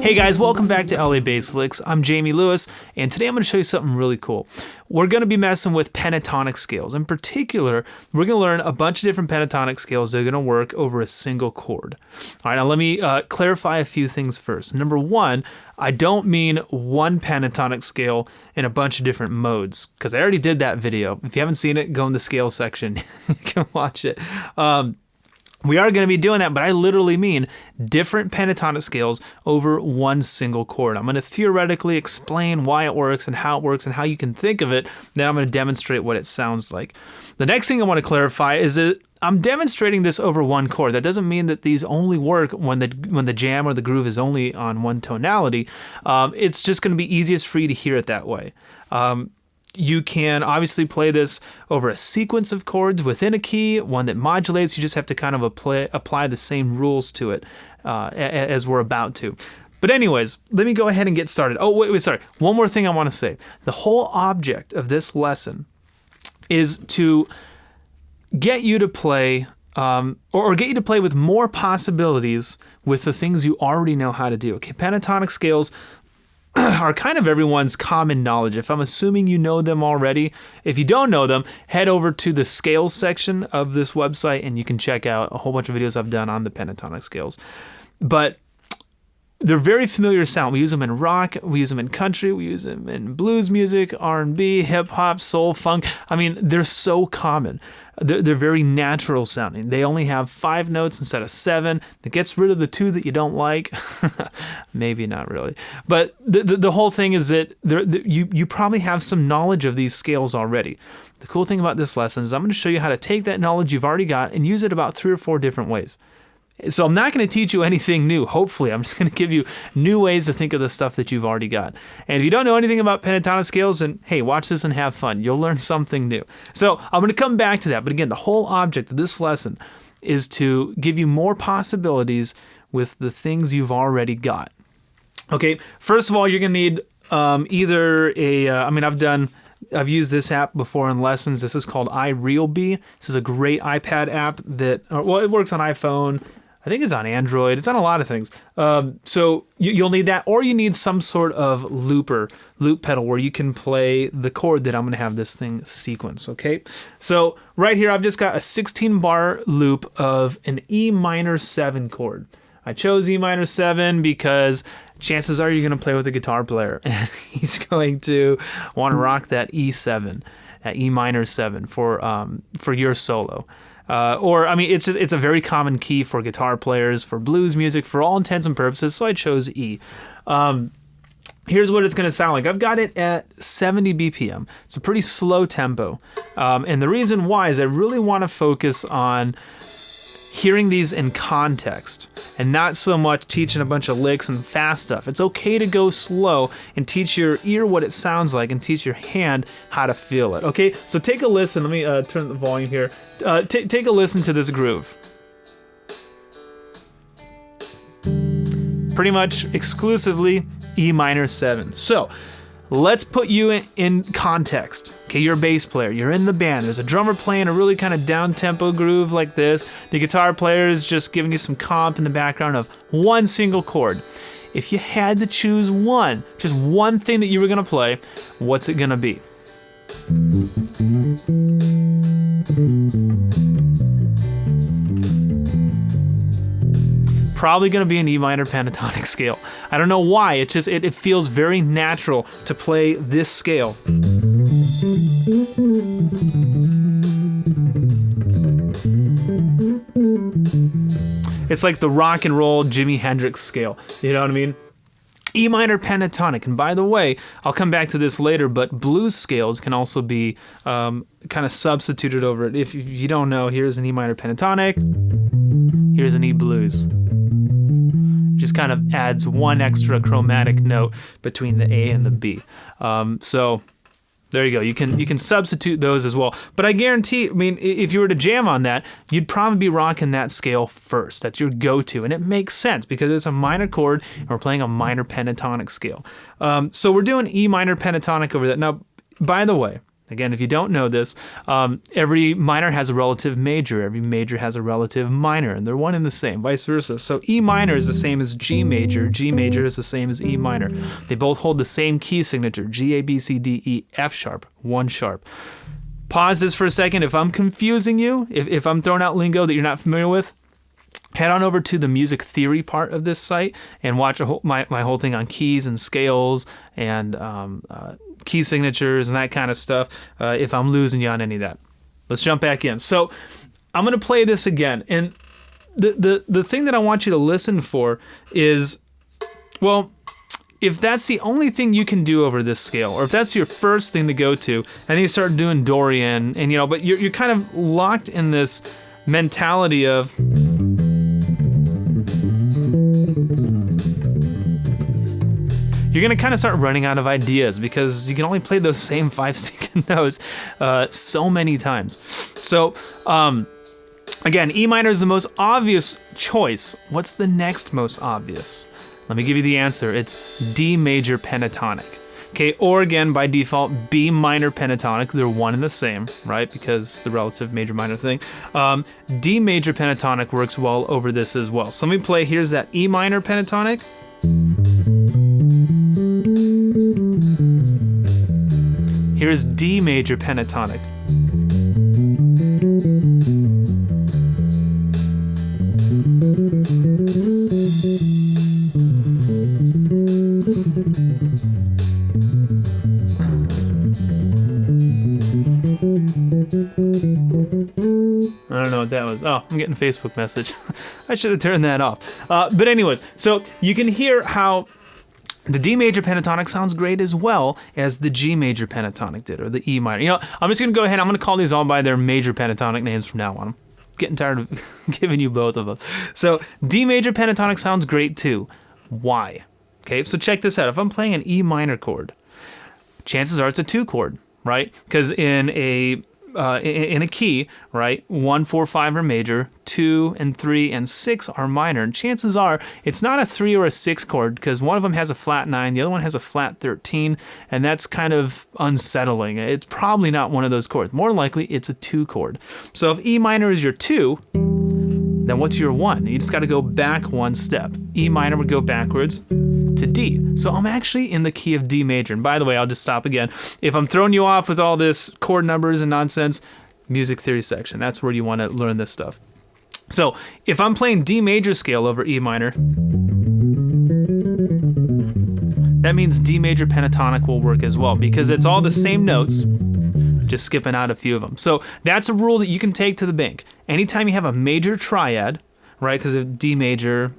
Hey guys, welcome back to LA Bass Licks. I'm Jayme Lewis, and today I'm going to show you something really cool. We're going to be messing with pentatonic scales. In particular, we're going to learn a bunch of different pentatonic scales that are going to work over a single chord. All right, now let me clarify a few things first. Number one, I don't mean one pentatonic scale in a bunch of different modes, because I already did that video. If you haven't seen it, go in the scale section. You can watch it. We are going to be doing that, but I literally mean different pentatonic scales over one single chord. I'm going to theoretically explain why it works and how you can think of it. Then I'm going to demonstrate what it sounds like. The next thing I want to clarify is that I'm demonstrating this over one chord. That doesn't mean that these only work when the jam or the groove is only on one tonality. It's just going to be easiest for you to hear it that way. You can obviously play this over a sequence of chords within a key, one that modulates. You just have to kind of apply the same rules to it as we're about to. But anyways, let me go ahead and get started. Oh, wait, sorry. One more thing I want to say. The whole object of this lesson is to get you to play or get you to play with more possibilities with the things you already know how to do. Okay, pentatonic scales are kind of everyone's common knowledge. If I'm assuming you know them already, if you don't know them, head over to the scales section of this website and you can check out a whole bunch of videos I've done on the pentatonic scales. But they're very familiar sound. We use them in rock, we use them in country, we use them in blues music, R&B, hip hop, soul, funk. I mean, they're so common. They're very natural sounding. They only have 5 notes instead of 7. That gets rid of the 2 that you don't like. Maybe not really. But the whole thing is that you probably have some knowledge of these scales already. The cool thing about this lesson is I'm going to show you how to take that knowledge you've already got and use it about 3 or 4 different ways. So I'm not going to teach you anything new, hopefully. I'm just going to give you new ways to think of the stuff that you've already got. And if you don't know anything about pentatonic scales, then hey, watch this and have fun. You'll learn something new. So I'm going to come back to that. But again, the whole object of this lesson is to give you more possibilities with the things you've already got. Okay, first of all, you're going to need either I've used this app before in lessons. This is called iRealB. This is a great iPad app that, it works on iPhone. I think it's on Android. It's on a lot of things. So you'll need that, or you need some sort of loop pedal where you can play the chord that I'm going to have this thing sequence, okay? So right here, I've just got a 16-bar loop of an E minor 7 chord. I chose E minor 7 because chances are you're going to play with a guitar player, and he's going to want to rock that E7, that E minor 7 for your solo. It's a very common key for guitar players, for blues music, for all intents and purposes, so I chose E. Here's what it's going to sound like. I've got it at 70 BPM. It's a pretty slow tempo. And the reason why is I really want to focus on hearing these in context and not so much teaching a bunch of licks and fast stuff. It's okay to go slow and teach your ear what it sounds like and teach your hand how to feel it. Okay, so take a listen. Let me turn the volume here. Take a listen to this groove. Pretty much exclusively E minor 7. So let's put you in context. Okay, you're a bass player. You're in the band. There's a drummer playing a really kind of down-tempo groove like this. The guitar player is just giving you some comp in the background of one single chord. If you had to choose just one thing that you were going to play, what's it going to be? Probably going to be an E minor pentatonic scale. I don't know why, it feels very natural to play this scale. It's like the rock and roll Jimi Hendrix scale, you know what I mean? E minor pentatonic, and by the way, I'll come back to this later, but blues scales can also be kind of substituted over it. If you don't know, here's an E minor pentatonic, here's an E blues. Just kind of adds one extra chromatic note between the A and the B. So there you go. You can substitute those as well. But I guarantee, if you were to jam on that, you'd probably be rocking that scale first. That's your go-to. And it makes sense because it's a minor chord and we're playing a minor pentatonic scale. So we're doing E minor pentatonic over that. Now, by the way, Again, if you don't know this, every minor has a relative major. Every major has a relative minor, and they're one and the same, vice versa. So E minor is the same as G major. G major is the same as E minor. They both hold the same key signature, G, A, B, C, D, E, F sharp, 1 sharp. Pause this for a second. If I'm confusing you, if I'm throwing out lingo that you're not familiar with, head on over to the music theory part of this site and watch my whole thing on keys and scales and key signatures and that kind of stuff if I'm losing you on any of that. Let's jump back in. So I'm going to play this again. And the thing that I want you to listen for is, well, if that's the only thing you can do over this scale, or if that's your first thing to go to, and then you start doing Dorian, and but you're kind of locked in this mentality of you're going to kind of start running out of ideas because you can only play those same 5 second notes so many times. So, again, E minor is the most obvious choice. What's the next most obvious? Let me give you the answer. It's D major pentatonic. Okay, or again, by default, B minor pentatonic. They're one and the same, right? Because the relative major minor thing. D major pentatonic works well over this as well. So let me play, here's that E minor pentatonic. Here's D major pentatonic. I don't know what that was. Oh, I'm getting a Facebook message. I should have turned that off. But anyways, so you can hear how the D major pentatonic sounds great as well as the G major pentatonic did, or the E minor. I'm just going to go ahead. I'm going to call these all by their major pentatonic names from now on. I'm getting tired of giving you both of them. So D major pentatonic sounds great too. Why? Okay, so check this out. If I'm playing an E minor chord, chances are it's a 2 chord, right? Because in a key, right, 1, 4, 5 are major, 2 and 3 and 6 are minor, and chances are it's not a 3 or a 6 chord because one of them has a flat 9, the other one has a flat 13, and that's kind of unsettling. It's probably not one of those chords. More likely it's a 2 chord. So if E minor is your 2, then what's your 1? You just got to go back 1 step. E minor would go backwards to D. So I'm actually in the key of D major. And by the way, I'll just stop again. If I'm throwing you off with all this chord numbers and nonsense, music theory section. That's where you want to learn this stuff. So if I'm playing D major scale over E minor, that means D major pentatonic will work as well because it's all the same notes, just skipping out a few of them. So that's a rule that you can take to the bank. Anytime you have a major triad, right, because of D major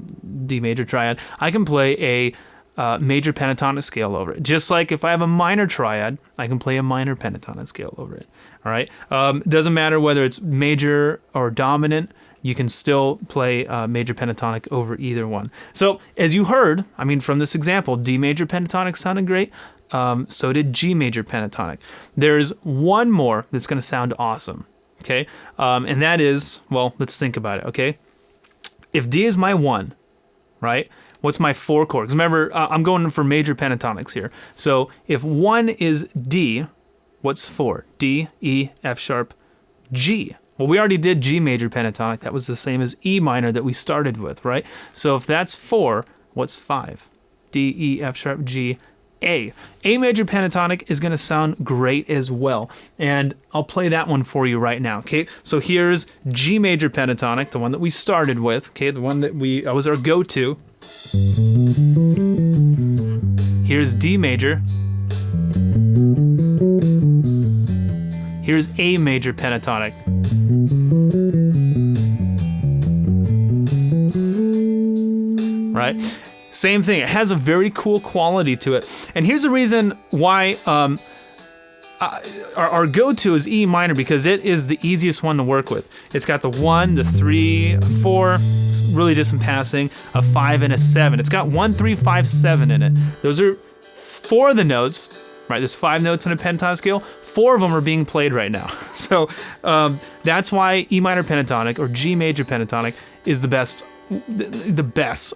triad, I can play a major pentatonic scale over it. Just like if I have a minor triad, I can play a minor pentatonic scale over it. All right. Doesn't matter whether it's major or dominant. You can still play major pentatonic over either one. So as you heard, I mean, from this example, D major pentatonic sounded great. So did G major pentatonic. There's one more that's going to sound awesome. Okay. And that is, well, let's think about it. Okay. If D is my 1, right? What's my 4 chord? Because remember, I'm going for major pentatonics here. So if 1 is D, what's 4? D, E, F sharp, G. Well, we already did G major pentatonic. That was the same as E minor that we started with, right? So if that's 4, what's 5? D, E, F sharp, G, A. A major pentatonic is going to sound great as well. And I'll play that one for you right now, okay? So here's G major pentatonic, the one that we started with, okay? The one that was our go-to. Here's D major. Here's A major pentatonic. Right? Same thing. It has a very cool quality to it. And here's the reason why our go-to is E minor, because it is the easiest one to work with. It's got the 1, the 3, a 4, it's really just in passing, a 5 and a 7. It's got 1, 3, 5, 7 in it. Those are 4 of the notes, right? There's 5 notes in a pentatonic scale. 4 of them are being played right now. So that's why E minor pentatonic or G major pentatonic is the best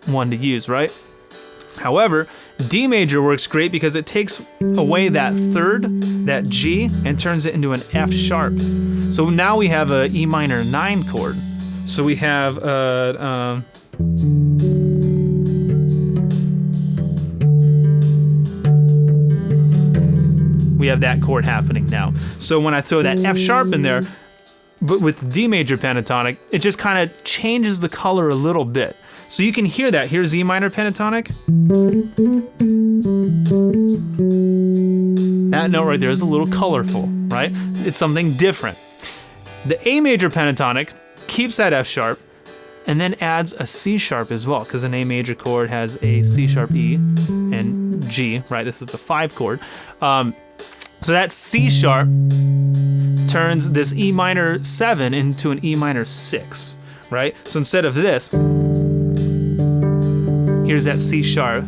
one to use, right? However, D major works great because it takes away that third, that G, and turns it into an F sharp. So now we have a E minor 9 chord. So we have that chord happening now. So when I throw that F sharp in there, but with D major pentatonic, it just kind of changes the color a little bit. So you can hear that. Here's E minor pentatonic. That note right there is a little colorful, right? It's something different. The A major pentatonic keeps that F sharp and then adds a C sharp as well, because an A major chord has a C sharp E and G, right? This is the 5 chord. So that C sharp turns this E minor 7 into an E minor 6, right? So instead of this, here's that C sharp.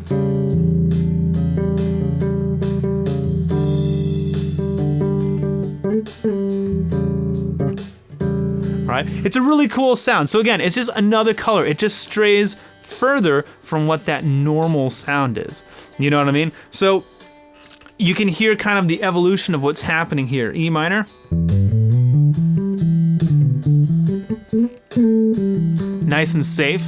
Right? It's a really cool sound. So again, it's just another color. It just strays further from what that normal sound is. You know what I mean? So you can hear kind of the evolution of what's happening here. E minor. Nice and safe.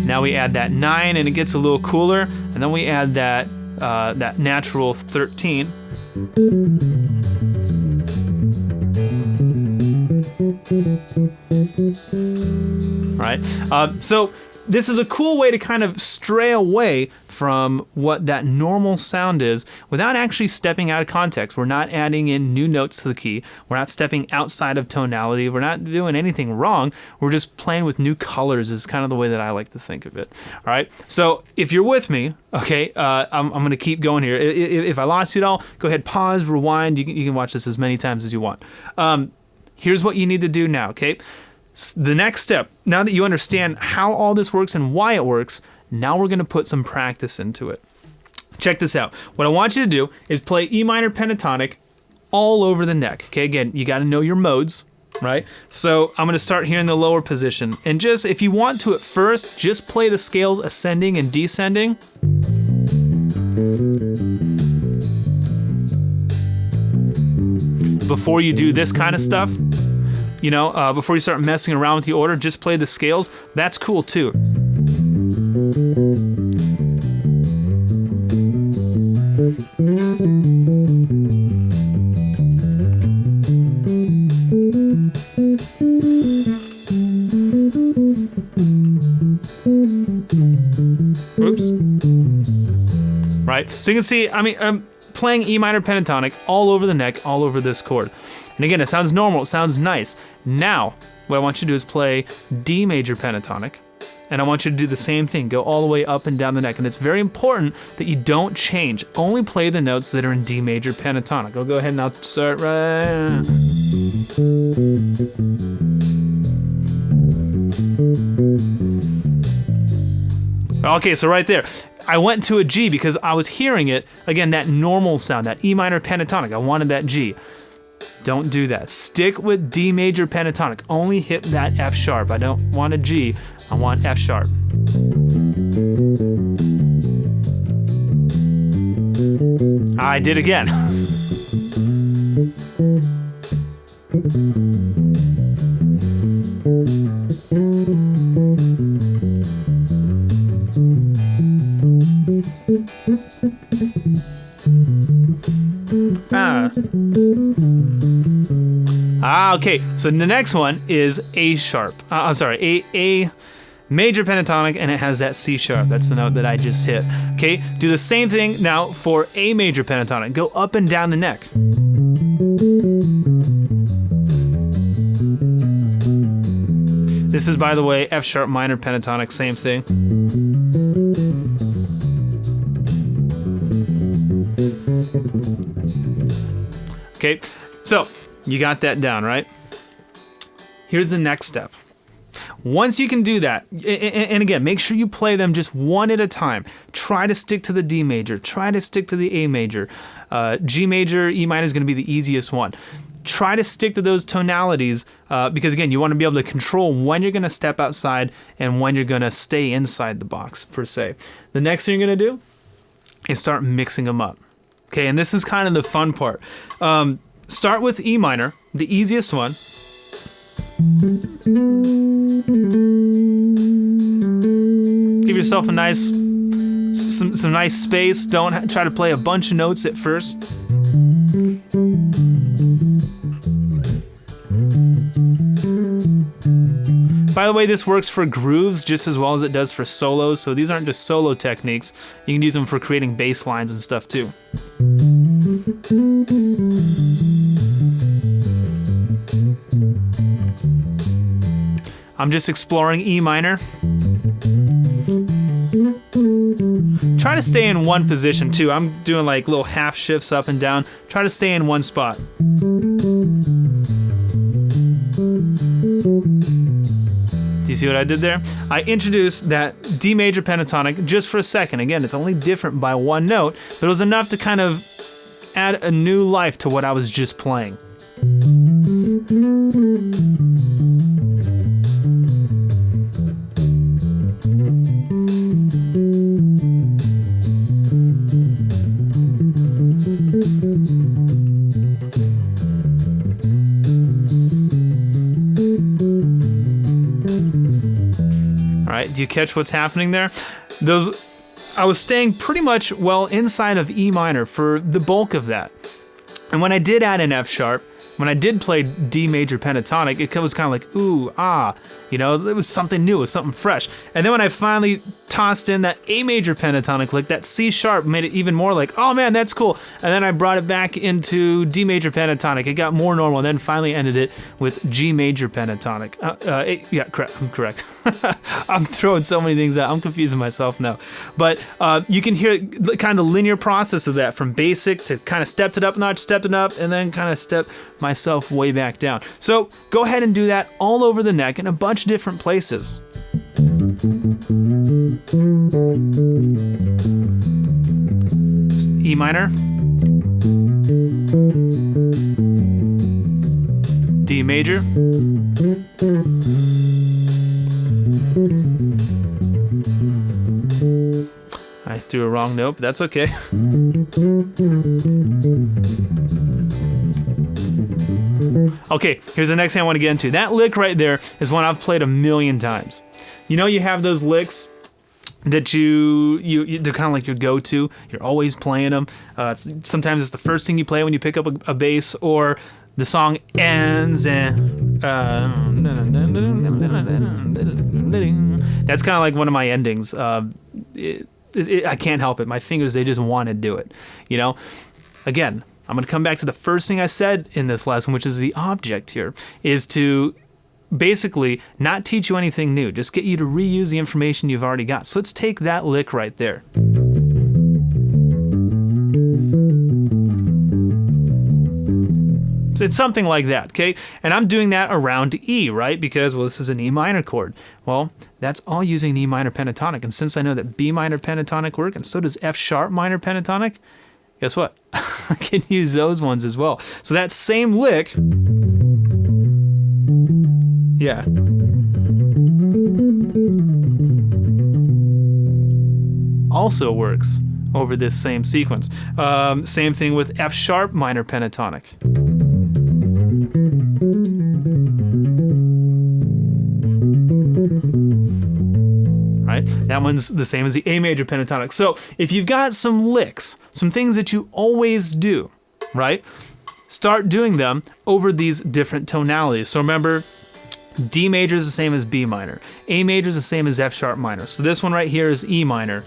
Now we add that 9 and it gets a little cooler, and then we add that that natural 13. Right? So this is a cool way to kind of stray away from what that normal sound is without actually stepping out of context. We're not adding in new notes to the key. We're not stepping outside of tonality. We're not doing anything wrong. We're just playing with new colors is kind of the way that I like to think of it. All right. So if you're with me, okay, I'm going to keep going here. If I lost you at all, go ahead, pause, rewind. You can watch this as many times as you want. Here's what you need to do now, okay? The next step, now that you understand how all this works and why it works, now we're going to put some practice into it. Check this out. What I want you to do is play E minor pentatonic all over the neck. Okay, again, you got to know your modes, right? So I'm going to start here in the lower position. And just, if you want to at first, just play the scales ascending and descending. Before you do this kind of stuff. You know, before you start messing around with the order, just play the scales. That's cool too. Oops. Right? So you can see, I mean, I'm playing E minor pentatonic all over the neck, all over this chord. And again, it sounds normal, it sounds nice. Now, what I want you to do is play D major pentatonic, and I want you to do the same thing, go all the way up and down the neck. And it's very important that you don't change, only play the notes that are in D major pentatonic. I'll go ahead and I'll start right. Okay, so right there. I went to a G because I was hearing it, again, that normal sound, that E minor pentatonic. I wanted that G. Don't do that. Stick with D major pentatonic. Only hit that F sharp. I don't want a G. I want F sharp. I did again. Okay, so the next one is A sharp. I'm sorry, A major pentatonic, and it has that C sharp. That's the note that I just hit. Okay, do the same thing now for A major pentatonic. Go up and down the neck. This is, by the way, F sharp minor pentatonic, same thing. Okay, so you got that down, right? Here's the next step. Once you can do that, and again, make sure you play them just one at a time. Try to stick to the D major. Try to stick to the A major. G major, E minor is going to be the easiest one. try to stick to those tonalities because, again, you want to be able to control when you're going to step outside and when you're going to stay inside the box, per se. The next thing you're going to do is start mixing them up. Okay, and this is kind of the fun part. Start with E minor, the easiest one. Give yourself a nice, some nice space. Don't try to play a bunch of notes at first. By the way, this works for grooves just as well as it does for solos, so these aren't just solo techniques. You can use them for creating bass lines and stuff too. I'm just exploring E minor. Try to stay in one position too. I'm doing like little half shifts up and down. Try to stay in one spot. Do you see what I did there? I introduced that D major pentatonic just for a second. Again, it's only different by one note, but it was enough to kind of add a new life to what I was just playing. Do you catch what's happening there? I was staying pretty much well inside of E minor for the bulk of that. And when I did add an F sharp, when I did play D major pentatonic, it was kind of like, ooh, ah, it was something new, it was something fresh. And then when I finally tossed in that A major pentatonic lick, that C sharp made it even more like, oh man, that's cool. And then I brought it back into D major pentatonic. It got more normal, and then finally ended it with G major pentatonic. Yeah, correct. I'm correct. I'm throwing so many things out. I'm confusing myself now. But you can hear kind of the linear process of that, from basic to kind of stepped it up a notch, stepped it up, and then kind of stepped myself way back down. So go ahead and do that all over the neck in a bunch of different places. E minor, D major, I threw a wrong note, but that's okay. Okay, here's the next thing I want to get into. That lick right there is one I've played a million times. You have those licks that they're kind of like your go-to. You're always playing them. Sometimes it's the first thing you play when you pick up a bass, or the song ends and that's kind of like one of my endings. I can't help it. My fingers, they just want to do it. Again, I'm going to come back to the first thing I said in this lesson, which is the object here, is to basically not teach you anything new, just get you to reuse the information you've already got. So let's take that lick right there. So it's something like that, okay? And I'm doing that around E, right? Because, well, this is an E minor chord. Well, that's all using an E minor pentatonic. And since I know that B minor pentatonic work, and so does F sharp minor pentatonic, guess what? I can use those ones as well. So that same lick, yeah. Also works over this same sequence. Same thing with F sharp minor pentatonic. Right? That one's the same as the A major pentatonic. So if you've got some licks, some things that you always do, right? Start doing them over these different tonalities. So remember, D major is the same as B minor. A major is the same as F sharp minor. So this one right here is E minor.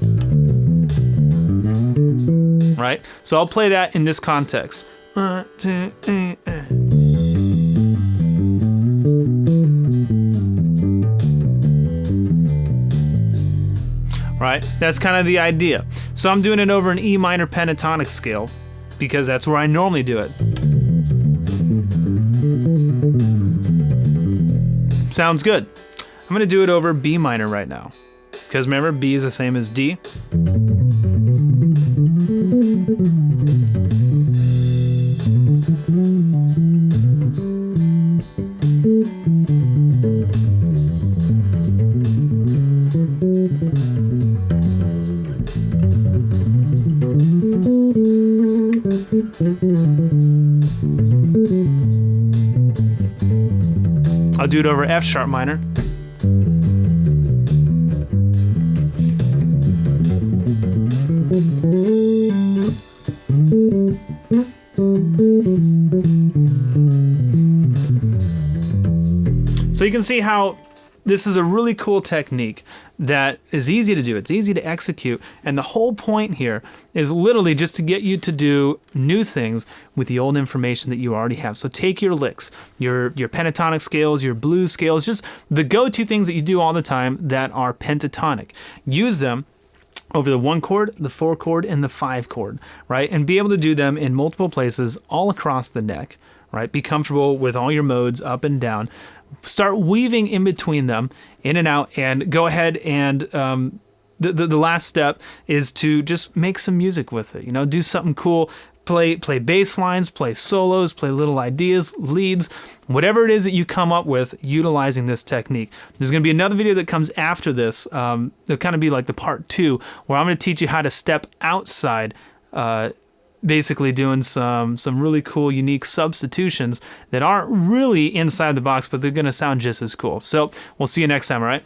Right? So I'll play that in this context. 1, 2, 3, Right? That's kind of the idea. So I'm doing it over an E minor pentatonic scale because that's where I normally do it. Sounds good. I'm going to do it over B minor right now. Because remember, B is the same as D. I'll do it over F sharp minor. So you can see how this is a really cool technique that is easy to do. It's easy to execute. And the whole point here is literally just to get you to do new things with the old information that you already have. So take your licks, your pentatonic scales, your blues scales, just the go-to things that you do all the time that are pentatonic. Use them over the 1 chord, the 4 chord, and the 5 chord, right? And be able to do them in multiple places all across the neck, right? Be comfortable with all your modes up and down. Start weaving in between them, in and out, and go ahead and the last step is to just make some music with it. You know, do something cool. Play bass lines, play solos, play little ideas, leads, whatever it is that you come up with utilizing this technique. There's going to be another video that comes after this. It'll kind of be like the part 2, where I'm going to teach you how to step outside, basically doing some really cool, unique substitutions that aren't really inside the box, but they're going to sound just as cool. So we'll see you next time, all right?